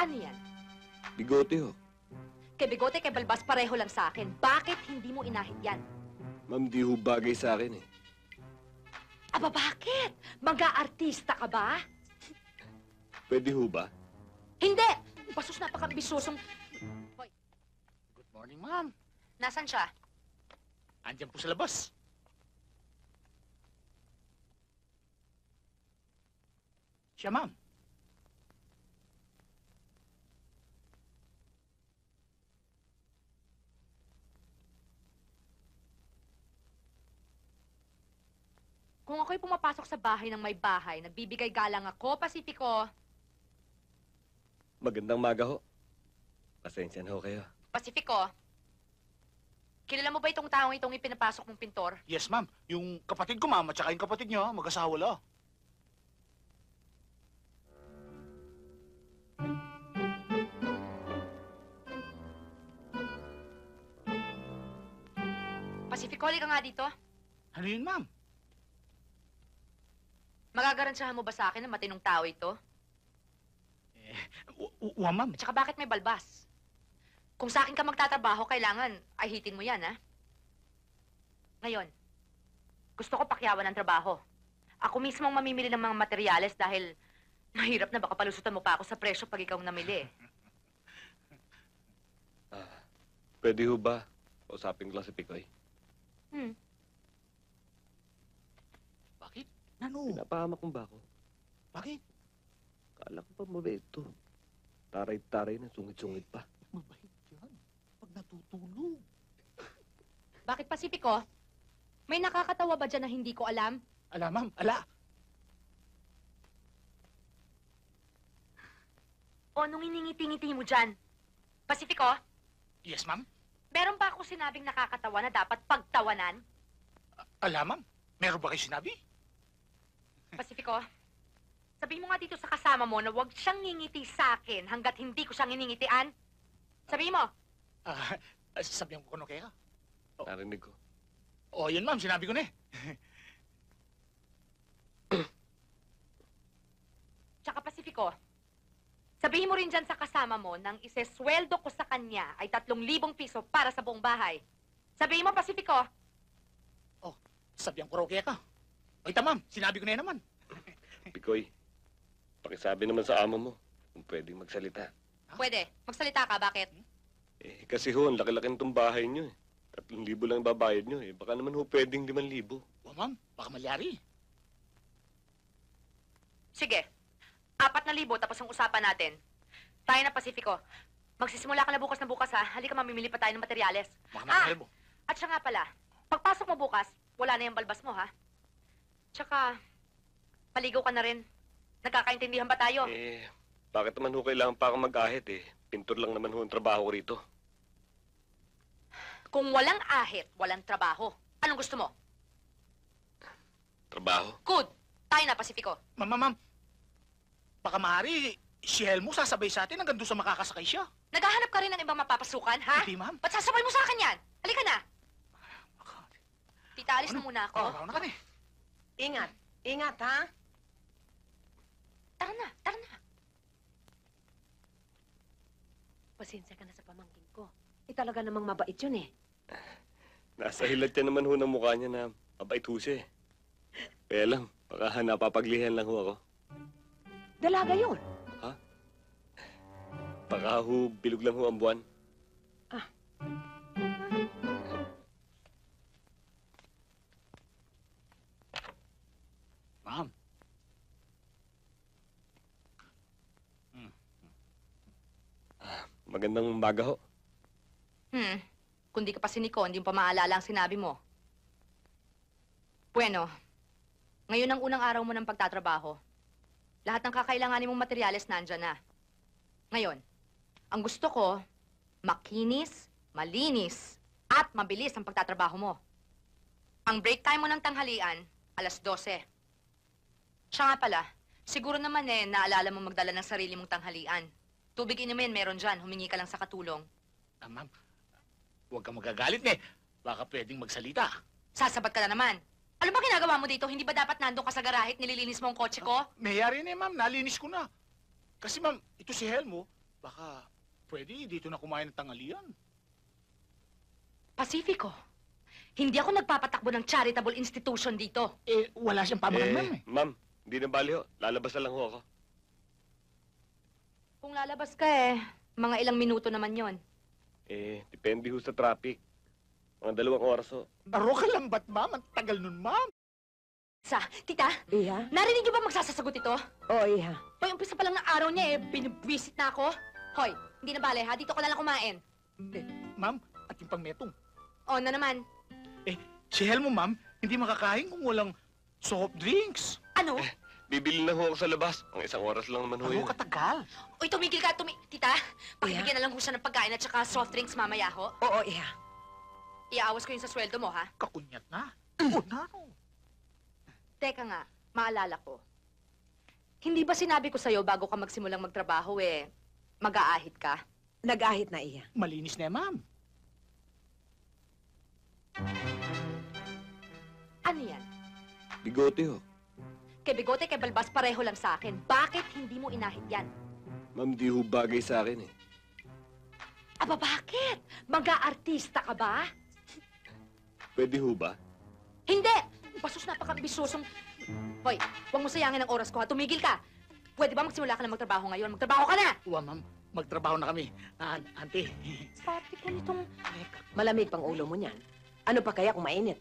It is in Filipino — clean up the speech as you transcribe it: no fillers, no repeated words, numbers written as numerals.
Ano yan? Bigote ho. Kay Bigote, kay Balbas, pareho lang sa akin. Bakit hindi mo inahit yan? Ma'am, di ho bagay sa akin eh. Aba, bakit? Mag-aartista ka ba? Pwede ho ba? Hindi! Basos napakabisosong... Hoy, Good morning, ma'am. nasan siya? Andiyan po sa labas. Siya, ma'am. Kung ako'y pumapasok sa bahay ng may bahay, nagbibigay galang ako, Pasipiko. Magandang maga ho. Pasensya na ho kayo. Pasipiko, kilala mo ba itong taong itong ipinapasok mong pintor? Yes, ma'am. Yung kapatid ko, ma'am, at saka yung kapatid niyo, mag-asawa la. Pasipiko, halika nga dito. Ano yun, ma'am? Magagaransahan mo ba sa akin na matinong tao ito? Ma'am. At saka bakit may balbas? Kung sa akin ka magtatrabaho, kailangan ay hitin mo yan, ha? Ngayon, gusto ko pakyawan ng trabaho. Ako mismo ang mamimili ng mga materyales dahil mahirap na baka palusutan mo pa ako sa presyo pag ikaw namili. Pwede ho ba? Usapin ko lang si Pikoy. Bakit? Nano? Pinapahamak mo ba ako? Bakit? Kala ko pa mabait to. Taray-taray na, sungit-sungit pa. Mabait yan. Pag natutulog. Bakit, Pasipiko? May nakakatawa ba dyan na hindi ko alam? Ala, ma'am. Ala. O nung iningiti-ngiti mo dyan? Pasipiko, Yes, ma'am. meron ba akong sinabing nakakatawa na dapat pagtawanan? Ala, ma'am. Meron ba kayo sinabi? Pasipiko, sabihin mo nga dito sa kasama mo na huwag siyang ngingiti sa akin hanggat hindi ko siyang iningitian. Sabihin mo. Sabihan ko kuno kaya. Narinig ko. Oh, yun, ma'am. Sinabi ko na eh. Tsaka Pasipiko, sabihin mo rin dyan sa kasama mo nang isesweldo ko sa kanya ay 3,000 piso para sa buong bahay. Sabihin mo, Pasipiko. Sabihan ko raw kaya ka. Oy, ma'am. Sinabi ko na yan naman. Pikoy, pakisabi naman sa amo mo kung pwedeng magsalita. Pwede. Magsalita ka, bakit? Eh, kasi ho, ang laki-laki nitong bahay nyo eh. 3,000 lang babayad nyo eh. Baka naman ho pwedeng 5,000. Oh, ma'am. Baka malyari. Sige. 4,000 tapos ang usapan natin. Tayo na, Pasipiko. Magsisimula ka na bukas ha. Halika, mamimili pa tayo ng materyales. Baka malyari mo. At siya nga pala, pagpasok mo bukas, wala na yung balbas mo, ha? Tsaka, paligaw ka na rin. Nagkakaintindihan ba tayo? Eh, bakit naman ho kailangan pa ako mag-ahit eh? Pintor lang naman ho ang trabaho ko rito. Kung walang ahit, walang trabaho. Anong gusto mo? Trabaho? Good! Tayo na, Pasipiko. Ma'am. Baka maaari, si Helmo sasabay sa atin hanggang doon sa makakasakay siya. Naghahanap ka rin ng ibang mapapasukan, ha? Hindi, ma'am. Ba't sasabay mo sa akin yan? Halika na. Tita, alis na muna ako. Oh, na kami. Ingat. Ingat, ha? Tara na, tara na. Pasensya ka na sa pamangkin ko. Talaga namang mabait yun eh. Nasa hilat yan naman ho ng mukha niya na mabait ho siya eh. Kaya lang, baka napapaglihan lang ho ako. Dalaga yun. Baka ho, bilog lang ho ang buwan. Ma'am. Magandang umaga ho. Kung di ka pa siniko, hindi mo pa maalala ang sinabi mo. Bueno, ngayon ang unang araw mo ng pagtatrabaho. Lahat ng kakailanganin mong materyales nandyan na. Ngayon, ang gusto ko, makinis, malinis, at mabilis ang pagtatrabaho mo. Ang break time mo ng tanghalian, 12:00. Siya nga pala, siguro naman naalala mo magdala ng sarili mong tanghalian. Tubig inumin, meron dyan. Humingi ka lang sa katulong. Ma'am, huwag kang magagalit eh. Baka pwedeng magsalita. Sasabat ka na naman. Ano ba ginagawa mo dito? Hindi ba dapat nandun ka sa garahe at nililinis mo ang kotse ko? Mayayari na eh, ma'am. Nalinis ko na. Kasi, ma'am, ito si Helmo. Baka pwede dito na kumain ng tanghalian. Pacifico, hindi ako nagpapatakbo ng charitable institution dito. Eh, wala siyang pamakan, ma'am eh. Ma'am, hindi na bali ho. Lalabas na lang ho ako. Kung lalabas ka mga ilang minuto naman yon. Depende ho sa traffic. Mga 2 oras ho. Aro ka lang ba't, ma'am? Ang tagal nun, ma'am. Tita, Iha? narinig niyo ba magsasagot ito? Oo, Iha. Hoy, umpisa pa lang ng araw niya binibwisit na ako. Hoy, hindi na bale ha, dito ka na lang kumain. Ma'am, at yung pangmetong. O, na naman. Si Helmo, ma'am, hindi makakain kung walang soft drinks. Ano? Bibili na ho ako sa labas. Ang 1 oras lang naman ho Aro yun. katagal. Uy, tumigil ka, Tita, pakibigyan na lang ko siya ng pagkain at saka soft drinks mamaya ho. Oo, Iha. Iaawas ko yun sa sweldo mo, ha? Kakunyat na. Oo na, no. Teka nga, maalala ko. Hindi ba sinabi ko sa'yo bago ka magsimulang magtrabaho, mag-aahit ka? Nag-ahit na, Iha. Malinis na, ma'am. Ano yan? Bigote ho. Kay Bigote, kay Balbas, pareho lang sa akin. Bakit hindi mo inahit yan? Ma'am, di ho bagay sa akin eh. Aba, bakit? Mag-aartista ka ba? Pwede ho ba? Hindi! Basos napakambisosong... Hoy, huwag mo sayangin ang oras ko, ha? Tumigil ka! Pwede ba magsimula ka na magtrabaho ngayon? Magtrabaho ka na! Uwa, ma'am. Magtrabaho na kami. Auntie. Pati ko nitong... Malamig pang ulo mo niyan. Ano pa kaya kung mainit?